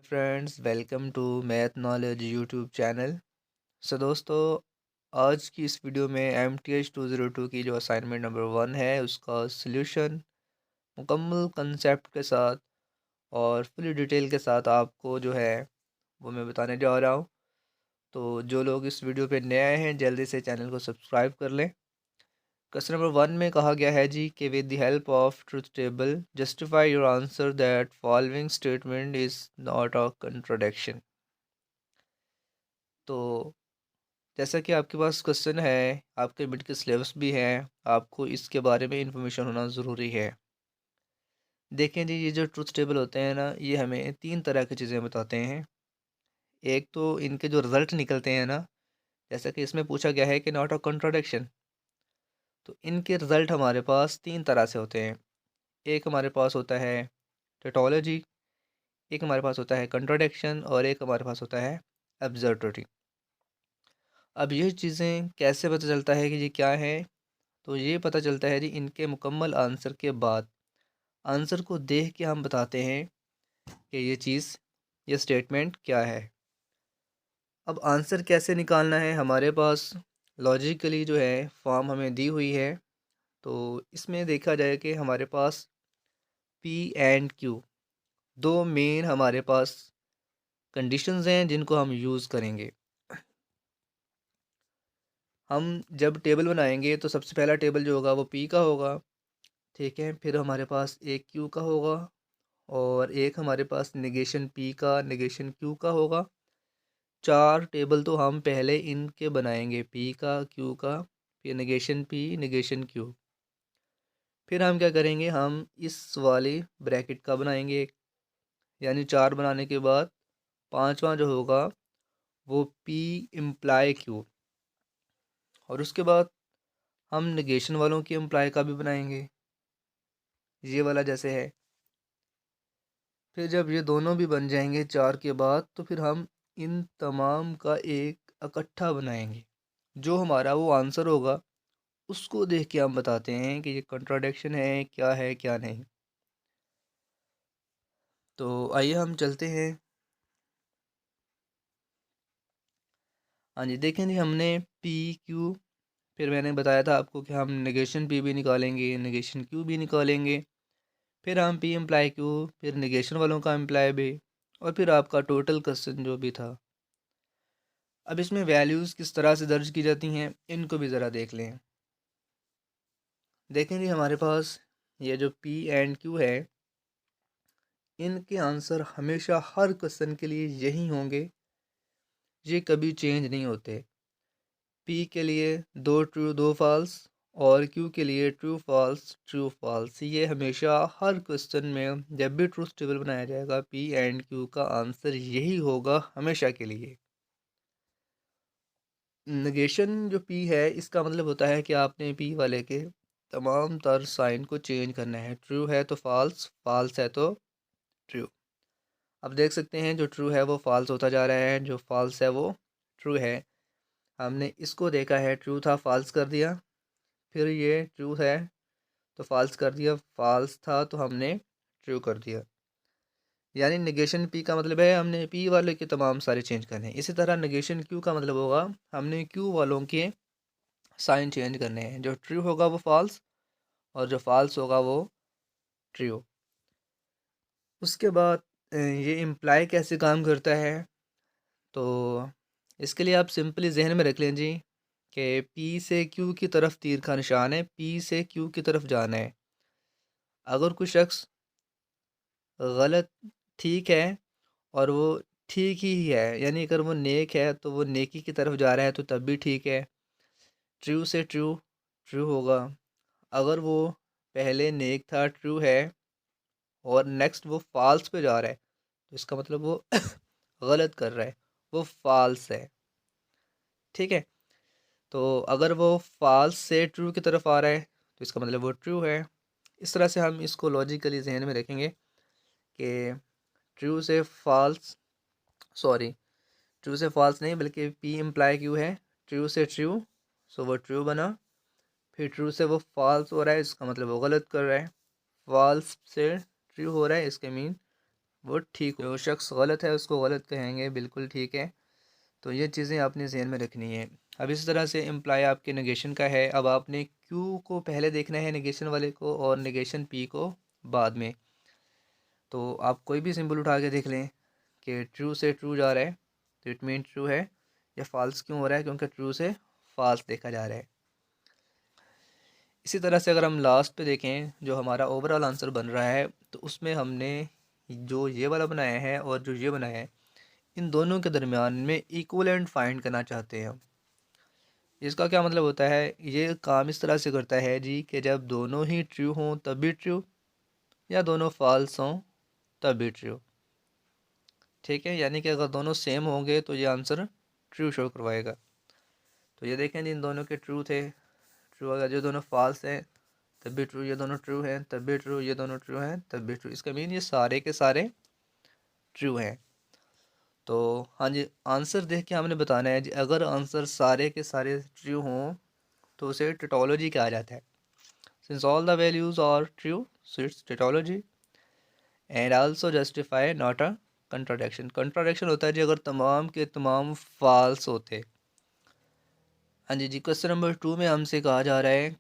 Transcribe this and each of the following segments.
Friends, welcome to math knowledge YouTube channel. दोस्तों, आज की इस वीडियो में एम टी एच 202 की जो असाइनमेंट नंबर 1 है उसका सल्यूशन मुकम्मल कंसेप्ट के साथ और फुल डिटेल के साथ आपको जो है वो मैं बताने जा रहा हूँ। तो जो लोग इस वीडियो पे नए आए हैं जल्दी से चैनल को सब्सक्राइब कर लें। क्वेश्चन नंबर 1 में कहा गया है जी कि with the help of truth table justify your answer that following statement is not a contradiction. तो जैसा कि आपके पास क्वेश्चन है, आपके मिड के सिलेबस भी हैं, आपको इसके बारे में इंफॉर्मेशन होना ज़रूरी है। देखें जी, ये जो ट्रुथ टेबल होते हैं ना, ये हमें 3 तरह की चीज़ें बताते हैं। एक तो इनके जो रिज़ल्ट निकलते हैं ना, जैसा कि इसमें पूछा गया है कि नॉट अ कॉन्ट्राडिक्शन, तो इनके रिज़ल्ट हमारे पास 3 तरह से होते हैं। एक हमारे पास होता है टोटोलॉजी, एक हमारे पास होता है कॉन्ट्राडिक्शन और एक हमारे पास होता है एब्सर्डिटी। अब ये चीज़ें कैसे पता चलता है कि ये क्या है? तो ये पता चलता है जी इनके मुकम्मल आंसर के बाद। आंसर को देख के हम बताते हैं कि ये स्टेटमेंट क्या है। अब आंसर कैसे निकालना है, हमारे पास लॉजिकली जो है फॉर्म हमें दी हुई है। तो इसमें देखा जाए कि हमारे पास पी एंड क्यू दो मेन हमारे पास कंडीशंस हैं जिनको हम यूज़ करेंगे। हम जब टेबल बनाएंगे तो सबसे पहला टेबल जो होगा वो पी का होगा, ठीक है। फिर हमारे पास एक क्यू का होगा और एक हमारे पास नेगेशन पी का नेगेशन क्यू का होगा। 4 टेबल तो हम पहले इनके बनाएंगे, पी का, क्यू का, फिर नेगेशन पी नेगेशन क्यू। फिर हम क्या करेंगे, हम इस वाली ब्रैकेट का बनाएंगे एक, यानी 4 बनाने के बाद पांचवा जो होगा वो पी इम्प्लाई क्यू। और उसके बाद हम नेगेशन वालों की इम्प्लाई का भी बनाएंगे, ये वाला जैसे है। फिर जब ये दोनों भी बन जाएंगे 4 के बाद, तो फिर हम इन तमाम का एक इकट्ठा बनाएंगे। जो हमारा वो आंसर होगा उसको देख के हम बताते हैं कि ये कंट्राडिक्शन है क्या नहीं। तो आइए हम चलते हैं। हाँ जी, देखें जी, हमने पी क्यू, फिर मैंने बताया था आपको कि हम नेगेशन पी भी निकालेंगे, नेगेशन क्यू भी निकालेंगे। फिर हम पी इम्प्लाई क्यू, फिर नेगेशन वालों का इम्प्लाई भी, और फिर आपका टोटल क्वेश्चन जो भी था। अब इसमें वैल्यूज़ किस तरह से दर्ज की जाती हैं इनको भी ज़रा देख लें। देखें जी, हमारे पास ये जो पी एंड क्यू है, इनके आंसर हमेशा हर क्वेश्चन के लिए यही होंगे, ये कभी चेंज नहीं होते। पी के लिए 2 ट्रू 2 फॉल्स और क्यू के लिए ट्रू फॉल्स। ये हमेशा हर क्वेश्चन में जब भी ट्रूथ टेबल बनाया जाएगा, पी एंड क्यू का आंसर यही होगा हमेशा के लिए। नेगेशन जो पी है, इसका मतलब होता है कि आपने पी वाले के तमाम तर साइन को चेंज करना है। ट्रू है तो फॉल्स, फॉल्स है तो ट्रू। अब देख सकते हैं जो ट्रू है वो फॉल्स होता जा रहा है, जो फॉल्स है वो ट्रू है। हमने इसको देखा है, ट्रू था फॉल्स कर दिया, फिर ये ट्रू है तो फॉल्स कर दिया, फॉल्स था तो हमने ट्रू कर दिया। यानी नेगेशन पी का मतलब है हमने पी वाले के तमाम सारे चेंज करने हैं। इसी तरह नेगेशन क्यू का मतलब होगा हमने क्यू वालों के साइन चेंज करने हैं। जो ट्रू होगा वो फॉल्स और जो फॉल्स होगा वो ट्रू। उसके बाद ये इम्प्लाई कैसे काम करता है, तो इसके लिए आप सिंपली जहन में रख लें जी कि पी से क्यू की तरफ तीर का निशान है, पी से क्यू की तरफ जाना है। अगर कोई शख्स गलत ठीक है और वो ठीक ही है, यानी अगर वो नेक है तो वो नेकी की तरफ जा रहा है तो तब भी ठीक है, ट्रू से ट्रू ट्रू होगा। अगर वो पहले नेक था, ट्रू है, और नेक्स्ट वो फॉल्स पे जा रहा है तो इसका मतलब वो गलत कर रहा है, वो फॉल्स है, ठीक है। तो अगर वो फॉल्स से ट्रू की तरफ आ रहा है तो इसका मतलब वो ट्रू है। इस तरह से हम इसको लॉजिकली जहन में रखेंगे कि ट्रू से फॉल्स, सॉरी, ट्रू से फॉल्स नहीं बल्कि पी इम्प्लाई क्यू है, ट्रू से ट्रू, सो वो ट्रू बना। फिर ट्रू से वो फॉल्स हो रहा है, इसका मतलब वो गलत कर रहा है। फॉल्स से ट्रू हो रहा है, इसके मीन वो ठीक, जो शख्स गलत है उसको गलत कहेंगे, बिल्कुल ठीक है। तो ये चीज़ें आपने ज़हन में रखनी है। अब इस तरह से इम्प्लाई आपके नेगेशन का है, अब आपने क्यू को पहले देखना है नेगेशन वाले को, और नेगेशन पी को बाद में। तो आप कोई भी सिंबल उठा के देख लें कि ट्रू से ट्रू जा रहा है तो इट मीन ट्रू है, या फॉल्स क्यों हो रहा है, क्योंकि ट्रू से फॉल्स देखा जा रहा है। इसी तरह से अगर हम लास्ट पे देखें जो हमारा ओवरऑल आंसर बन रहा है, तो उसमें हमने जो ये वाला बनाया है और जो ये बनाया है, इन दोनों के दरमियान में इक्वलेंट फाइंड करना चाहते हैं हम। इसका क्या मतलब होता है, ये काम इस तरह से करता है जी कि जब दोनों ही ट्रू हों तब भी ट्रू, या दोनों फॉल्स हों तब भी ट्रू। ठीक है, यानी कि अगर दोनों सेम होंगे तो ये आंसर ट्रू शो करवाएगा। तो ये देखें इन दोनों के ट्रू थे, ट्रू। अगर जो दोनों फॉल्स हैं तब भी ट्रू, ये दोनों ट्रू हैं तब भी ट्रू, ये दोनों ट्रू हैं तब भी ट्रू। इसका मीन ये सारे के सारे ट्रू हैं। तो हाँ जी, आंसर देख के हमने बताना है जी, अगर आंसर सारे के सारे ट्रू हों तो उसे टेटोलॉजी कहा जाता है। Since all the values are true so it's tautology, and also justify not a contradiction. Contradiction होता है जी अगर तमाम के तमाम फॉल्स होते। हाँ जी क्वेश्चन नंबर 2 में हमसे कहा जा रहा है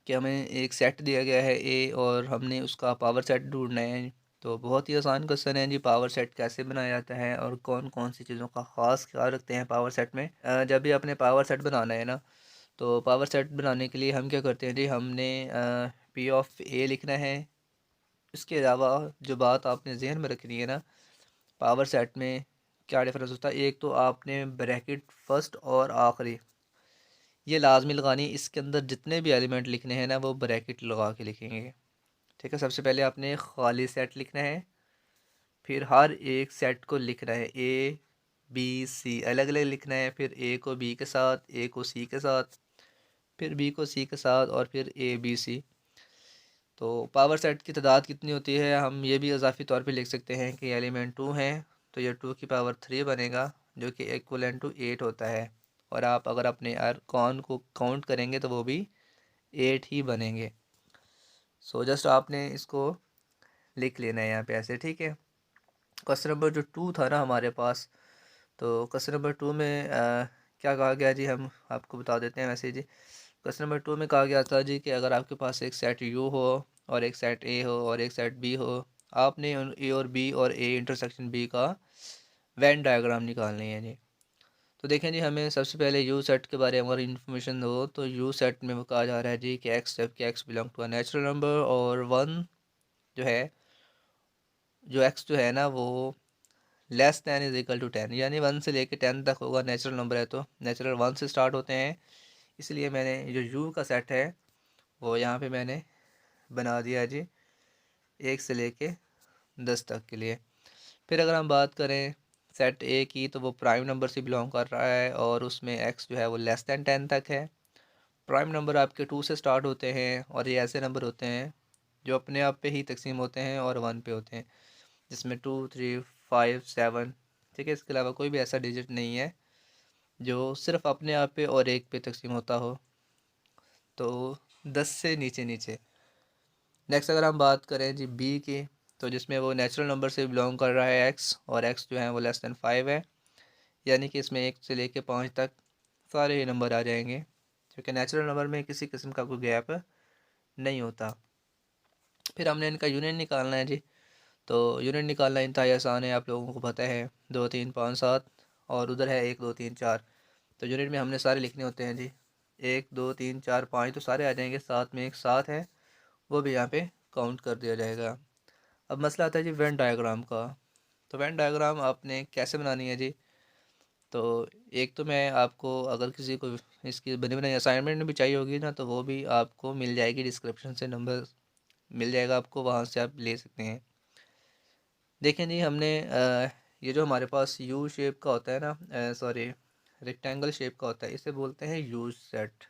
कि हमें एक सेट दिया गया है ए, और हमने उसका पावर सेट ढूंढना है। तो बहुत ही आसान क्वेश्चन है जी, पावर सेट कैसे बनाया जाता है और कौन कौन सी चीज़ों का ख़ास ख्याल रखते हैं पावर सेट में। जब भी अपने पावर सेट बनाना है ना, तो पावर सेट बनाने के लिए हम क्या करते हैं जी, हमने पी ऑफ ए लिखना है। इसके अलावा जो बात आपने जहन में रखनी है ना, पावर सेट में क्या डिफरेंस होता है, एक तो आपने ब्रैकेट फर्स्ट और आखिरी ये लाजमी लगानी है। इसके अंदर जितने भी एलिमेंट लिखने हैं ना वो ब्रैकेट लगा के लिखेंगे। ठीक है, सबसे पहले आपने खाली सेट लिखना है, फिर हर एक सेट को लिखना है, ए बी सी अलग अलग लिखना है, फिर ए को बी के साथ, ए को सी के साथ, फिर बी को सी के साथ, और फिर ए बी सी। तो पावर सेट की तादाद कितनी होती है, हम ये भी इजाफी तौर पे लिख सकते हैं कि एलिमेंट 2 हैं तो ये 2 की पावर 3 बनेगा, जो कि इक्वलेंट टू 8 होता है। और आप अगर अपने अरकान को काउंट करेंगे तो वो भी 8 ही बनेंगे। सो जस्ट आपने इसको लिख लेना है यहाँ पे ऐसे। ठीक है, क्वेश्चन नंबर जो 2 था ना हमारे पास, तो क्वेश्चन नंबर 2 में क्या कहा गया जी, हम आपको बता देते हैं वैसे जी। क्वेश्चन नंबर 2 में कहा गया था जी कि अगर आपके पास एक सेट यू हो और एक सेट ए हो और एक सेट बी हो, आपने ए और बी और ए इंटरसेक्शन बी का वेन डायग्राम निकालनी है जी। तो देखें जी, हमें सबसे पहले यू सेट के बारे में अगर इन्फॉर्मेशन हो तो यू सेट में वो कहा जा रहा है जी कि एक्स, जबकि x belong to a natural number, और वन जो है, जो एक्स जो है ना वो less than is equal to 10, यानी 1 से लेके 10 तक होगा। नेचुरल नंबर है तो नेचुरल 1 से स्टार्ट होते हैं, इसलिए मैंने जो यू का सेट है वो यहाँ पे मैंने बना दिया जी 1 से लेके 10 तक के लिए। फिर अगर हम बात करें सेट ए की, तो वो प्राइम नंबर से बिलोंग कर रहा है और उसमें एक्स जो है वो लेस दैन 10 तक है। प्राइम नंबर आपके 2 से स्टार्ट होते हैं, और ये ऐसे नंबर होते हैं जो अपने आप पे ही तकसीम होते हैं और 1 पे होते हैं, जिसमें 2 3 5 7। ठीक है, इसके अलावा कोई भी ऐसा डिजिट नहीं है जो सिर्फ अपने आप पे और 1 पे तकसीम होता हो। तो 10 से नीचे नीचे। नेक्स्ट अगर हम बात करें जी बी की, तो जिसमें वो नेचुरल नंबर से बिलोंग कर रहा है एक्स, और एक्स जो है वो लेस दैन 5 है, यानी कि इसमें 1 से लेके 5 तक सारे ही नंबर आ जाएंगे, क्योंकि नेचुरल नंबर में किसी किस्म का कोई गैप नहीं होता। फिर हमने इनका यूनियन निकालना है जी। तो यूनियन निकालना इंतहाई आसान है, आप लोगों को पता है, 2 3 5 7, और उधर है 1 2 3 4। तो यूनिट में हमने सारे लिखने होते हैं जी, 1 2 3 4 5 तो सारे आ जाएंगे, साथ में एक साथ है वो भी यहाँ पे काउंट कर दिया जाएगा। अब मसला आता है जी वेन डायग्राम का। तो वेन डायग्राम आपने कैसे बनानी है जी, तो एक तो मैं आपको, अगर किसी को इसकी बनी बनाई असाइनमेंट में भी चाहिए होगी ना, तो वो भी आपको मिल जाएगी, डिस्क्रिप्शन से नंबर मिल जाएगा आपको, वहाँ से आप ले सकते हैं। देखें जी, हमने ये जो हमारे पास यू शेप का होता है ना, सॉरी रेक्टेंगल शेप का होता है, इसे बोलते हैं यू सेट।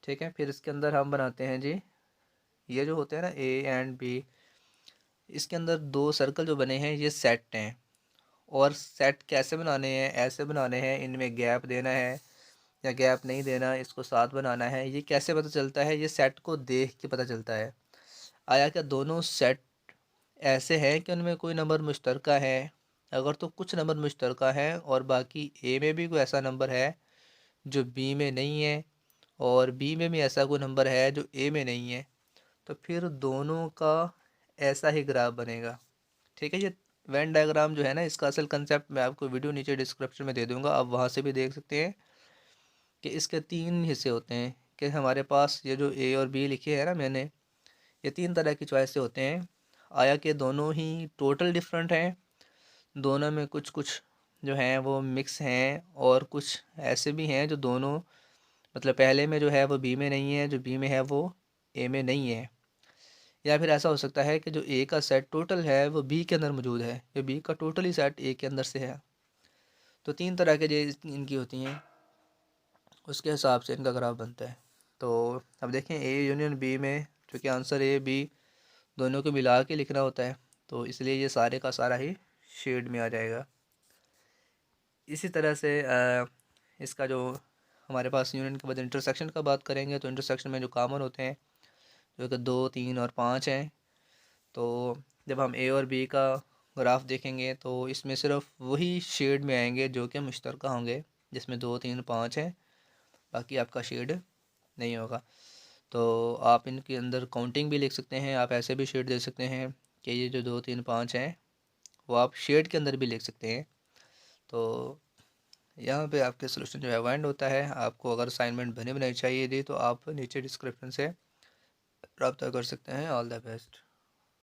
ठीक है, फिर इसके अंदर हम बनाते हैं जी, ये जो होते हैं ना ए एंड बी, इसके अंदर 2 सर्कल जो बने हैं ये सेट हैं। और सेट कैसे बनाने हैं, ऐसे बनाने हैं, इनमें गैप देना है या गैप नहीं देना, इसको साथ बनाना है। ये कैसे पता चलता है, ये सेट को देख के पता चलता है। आया क्या दोनों सेट ऐसे हैं कि उनमें कोई नंबर मुश्तरका है। अगर तो कुछ नंबर मुश्तरका है और बाकी ए में भी कोई ऐसा नंबर है जो बी में नहीं है, और बी में भी ऐसा कोई नंबर है जो ए में नहीं है, तो फिर दोनों का ऐसा ही ग्राफ बनेगा। ठीक है। ये वेन डायग्राम जो है ना, इसका असल कंसेप्ट मैं आपको वीडियो नीचे डिस्क्रिप्शन में दे दूंगा, आप वहाँ से भी देख सकते हैं कि इसके 3 हिस्से होते हैं। कि हमारे पास ये जो ए और बी लिखे हैं ना मैंने, ये 3 तरह की चॉइस से होते हैं। आया कि दोनों ही टोटल डिफरेंट हैं, दोनों में कुछ कुछ जो हैं वो मिक्स हैं, और कुछ ऐसे भी हैं जो दोनों, मतलब पहले में जो है वो बी में नहीं है, जो बी में है वो ए में नहीं है। या फिर ऐसा हो सकता है कि जो ए का सेट टोटल है वो बी के अंदर मौजूद है, या बी का टोटल ही सेट ए के अंदर से है। तो 3 तरह के जो इनकी होती हैं, उसके हिसाब से इनका ग्राफ बनता है। तो अब देखें ए यूनियन बी में, चूँकि आंसर ए बी दोनों को मिला के लिखना होता है, तो इसलिए ये सारे का सारा ही शेड में आ जाएगा। इसी तरह से इसका जो हमारे पास यूनियन के बाद इंटरसेक्शन का बात करेंगे, तो इंटरसेक्शन में जो कॉमन होते हैं जो कि 2, 3 और 5 हैं। तो जब हम ए और बी का ग्राफ देखेंगे तो इसमें सिर्फ वही शेड में आएंगे जो कि मुश्तरका होंगे, जिसमें 2, 3, 5 हैं, बाकी आपका शेड नहीं होगा। तो आप इनके अंदर काउंटिंग भी लिख सकते हैं, आप ऐसे भी शेड दे सकते हैं कि ये जो 2, 3, 5 हैं वो आप शेड के अंदर भी लिख सकते हैं। तो यहाँ पे आपके सोल्यूशन जो है वाइंड होता है। आपको अगर असाइनमेंट बने बनाई चाहिए थी तो आप नीचे डिस्क्रिप्शन से रब्ता कर सकते हैं। All the best.